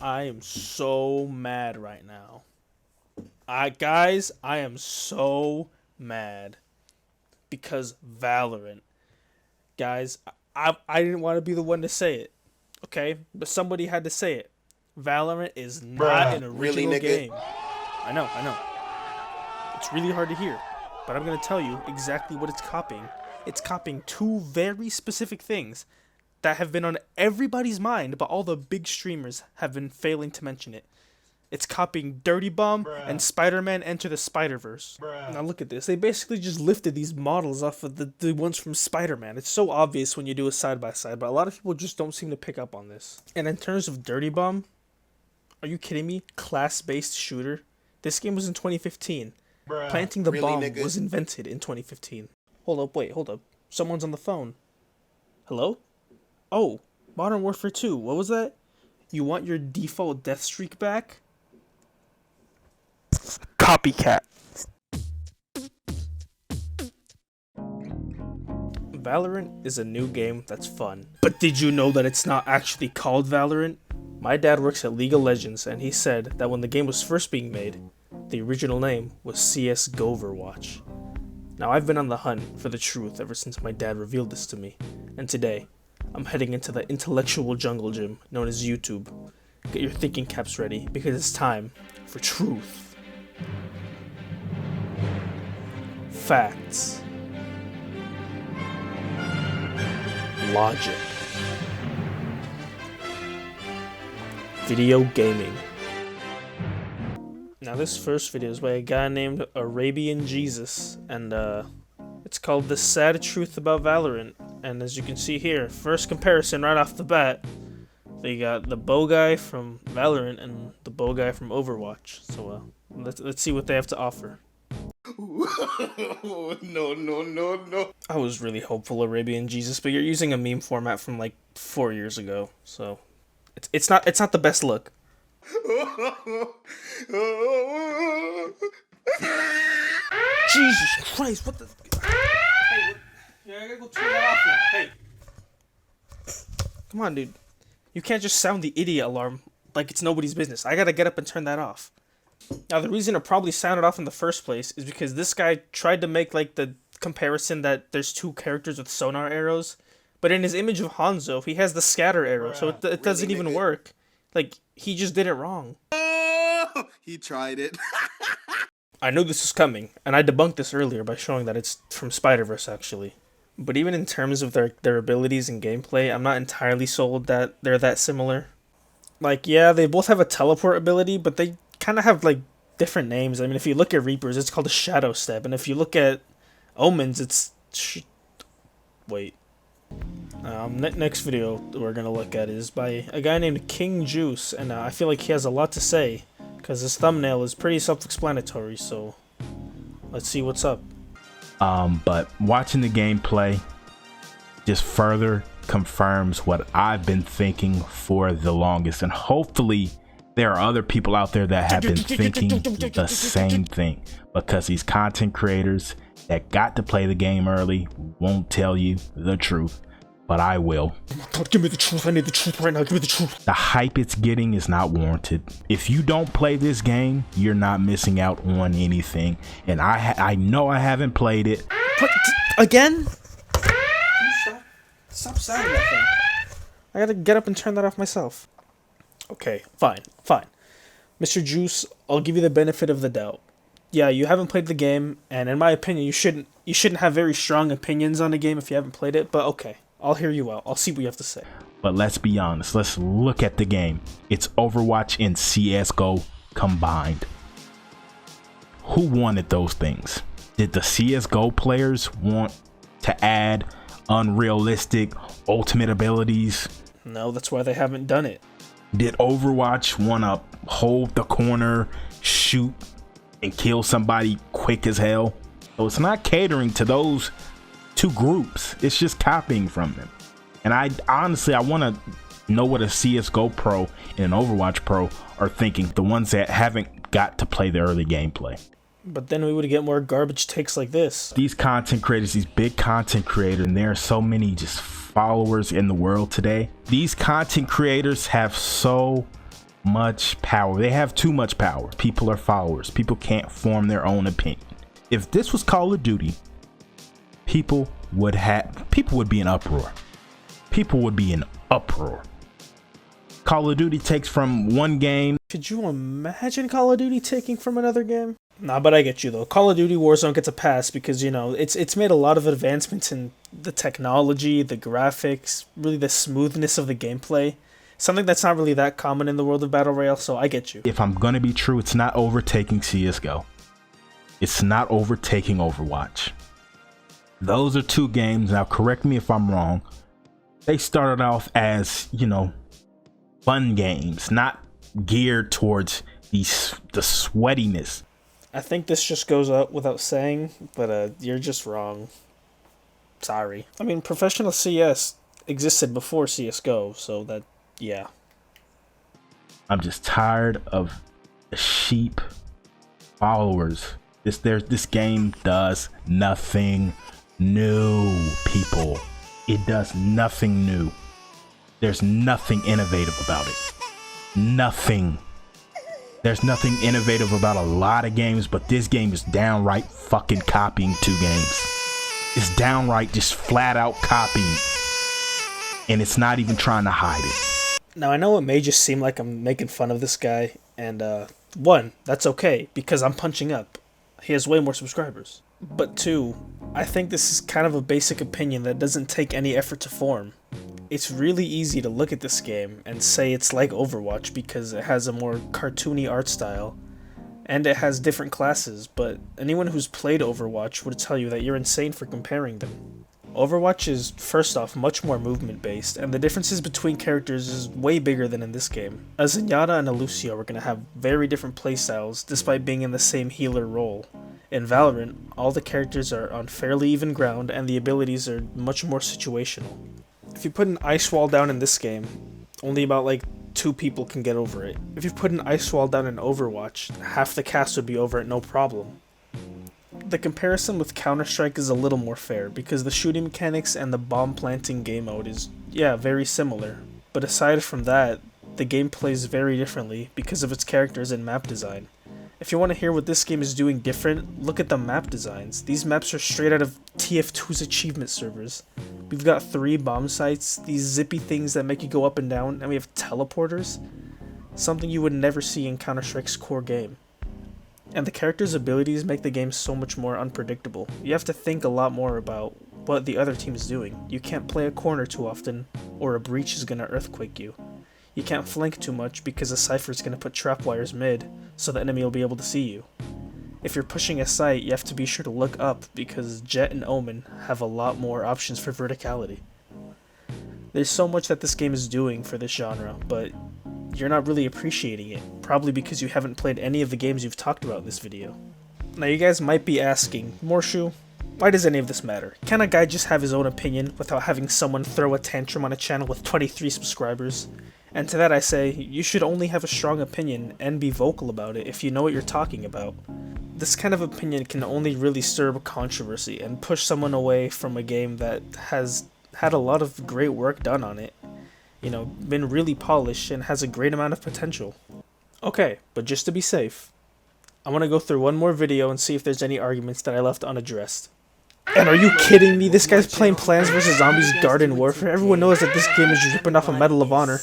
I am so mad right now. Guys, I am so mad because Valorant. Guys, I didn't want to be the one to say it, okay? But somebody had to say it. Valorant is not an original game. I know. It's really hard to hear, but I'm going to tell you exactly what it's copying. It's copying two very specific things that have been on everybody's mind, but all the big streamers have been failing to mention it. It's copying Dirty Bomb and Spider-Man Enter the Spider-Verse. Now look at this. They basically just lifted these models off of the ones from Spider-Man. It's so obvious when you do a side-by-side, but a lot of people just don't seem to pick up on this. And in terms of Dirty Bomb, are you kidding me? Class-based shooter? This game was in 2015. Planting the bomb was invented in 2015. Hold up. Someone's on the phone. Hello? Oh, Modern Warfare 2. What was that? You want your default death streak back? Copycat. Valorant is a new game that's fun. But did you know that it's not actually called Valorant? My dad works at League of Legends, and he said that when the game was first being made, the original name was CS:GO Overwatch. Now I've been on the hunt for the truth ever since my dad revealed this to me, and today, I'm heading into the intellectual jungle gym known as YouTube. Get your thinking caps ready, because it's time for truth. Facts. Logic. Video gaming. Now this first video is by a guy named Arabian Jesus, and it's called The Sad Truth About Valorant. And as you can see here, first comparison right off the bat, they got the bow guy from Valorant and the bow guy from Overwatch. So let's see what they have to offer. No. I was really hopeful, Arabian Jesus, but you're using a meme format from like 4 years ago, so it's not the best look. Jesus Christ! What the? Hey, yeah, I gotta go turn that off now. Hey, come on, dude. You can't just sound the idiot alarm like it's nobody's business. I gotta get up and turn that off. Now, the reason it probably sounded off in the first place is because this guy tried to make like the comparison that there's two characters with sonar arrows, but in his image of Hanzo, he has the scatter arrow, so it doesn't even work. Like, he just did it wrong. He tried it. I knew this was coming, and I debunked this earlier by showing that it's from Spider-Verse, actually. But even in terms of their abilities and gameplay, I'm not entirely sold that they're that similar. Like, yeah, they both have a teleport ability, but they kind of have, like, different names. I mean, if you look at Reapers, it's called a Shadow Step, and if you look at Omens, it's... Wait. Next video we're gonna look at is by a guy named King Juice, and I feel like he has a lot to say, because his thumbnail is pretty self-explanatory, so let's see what's up. But watching the gameplay just further confirms what I've been thinking for the longest, and hopefully there are other people out there that have been thinking the same thing, because these content creators that got to play the game early won't tell you the truth, but I will. God, give me the truth. I need the truth right now. Give me the truth. The hype it's getting is not warranted. If you don't play this game, you're not missing out on anything, and I know I haven't played it. What? Again? Stop sounding that thing. I gotta get up and turn that off myself. Okay, fine. Mr. Juice, I'll give you the benefit of the doubt. Yeah, you haven't played the game, and in my opinion, you shouldn't have very strong opinions on the game if you haven't played it, but okay, I'll hear you out. I'll see what you have to say. But let's be honest, let's look at the game. It's Overwatch and CS:GO combined. Who wanted those things? Did the CS:GO players want to add unrealistic ultimate abilities? No, that's why they haven't done it. Did Overwatch want to hold the corner, shoot, and kill somebody quick as hell? So it's not catering to those two groups. It's just copying from them. And I honestly want to know what a CS:GO pro and an Overwatch pro are thinking, the ones that haven't got to play the early gameplay. But then we would get more garbage takes like this. These content creators, these big content creators, and there are so many just followers in the world today. These content creators have so much power. They have too much power. People are followers. People can't form their own opinion. If this was Call of Duty, people would be in uproar. People would be in uproar. Call of Duty takes from one game. Could you imagine Call of Duty taking from another game? Nah, but I get you though. Call of Duty Warzone gets a pass because, you know, it's made a lot of advancements in the technology, the graphics, really the smoothness of the gameplay. Something that's not really that common in the world of Battle Royale, so I get you. If I'm gonna be true, it's not overtaking CSGO. It's not overtaking Overwatch. Those are two games, now correct me if I'm wrong, they started off as, you know, fun games, not geared towards the sweatiness. I think this just goes up without saying, but you're just wrong. Sorry. I mean, professional CS existed before CSGO, so that, yeah. I'm just tired of the sheep followers. This game does nothing new, people. It does nothing new. There's nothing innovative about it. Nothing. There's nothing innovative about a lot of games, but this game is downright fucking copying two games. It's downright just flat out copying. And it's not even trying to hide it. Now, I know it may just seem like I'm making fun of this guy, and one, that's okay, because I'm punching up. He has way more subscribers. But two, I think this is kind of a basic opinion that doesn't take any effort to form. It's really easy to look at this game and say it's like Overwatch because it has a more cartoony art style, and it has different classes, but anyone who's played Overwatch would tell you that you're insane for comparing them. Overwatch is, first off, much more movement based, and the differences between characters is way bigger than in this game. A Zenyatta and a Lucio are going to have very different playstyles despite being in the same healer role. In Valorant, all the characters are on fairly even ground and the abilities are much more situational. If you put an ice wall down in this game, only about like 2 people can get over it. If you put an ice wall down in Overwatch, half the cast would be over it no problem. The comparison with Counter-Strike is a little more fair because the shooting mechanics and the bomb planting game mode is, yeah, very similar. But aside from that, the game plays very differently because of its characters and map design. If you want to hear what this game is doing different, look at the map designs. These maps are straight out of TF2's achievement servers. We've got 3 bomb sites, these zippy things that make you go up and down, and we have teleporters. Something you would never see in Counter-Strike's core game. And the characters' abilities make the game so much more unpredictable. You have to think a lot more about what the other team is doing. You can't play a corner too often, or a breach is gonna earthquake you. You can't flank too much because a Cypher is going to put trap wires mid, so the enemy will be able to see you. If you're pushing a site, you have to be sure to look up because Jett and Omen have a lot more options for verticality. There's so much that this game is doing for this genre, but you're not really appreciating it, probably because you haven't played any of the games you've talked about in this video. Now you guys might be asking, Morshu, why does any of this matter? Can a guy just have his own opinion without having someone throw a tantrum on a channel with 23 subscribers? And to that I say, you should only have a strong opinion and be vocal about it if you know what you're talking about. This kind of opinion can only really stir up controversy and push someone away from a game that has had a lot of great work done on it. You know, been really polished and has a great amount of potential. Okay, but just to be safe, I want to go through one more video and see if there's any arguments that I left unaddressed. And are you kidding me? This guy's playing Plants vs. Zombies Garden Warfare. Everyone knows that this game is ripping off a Medal of Honor.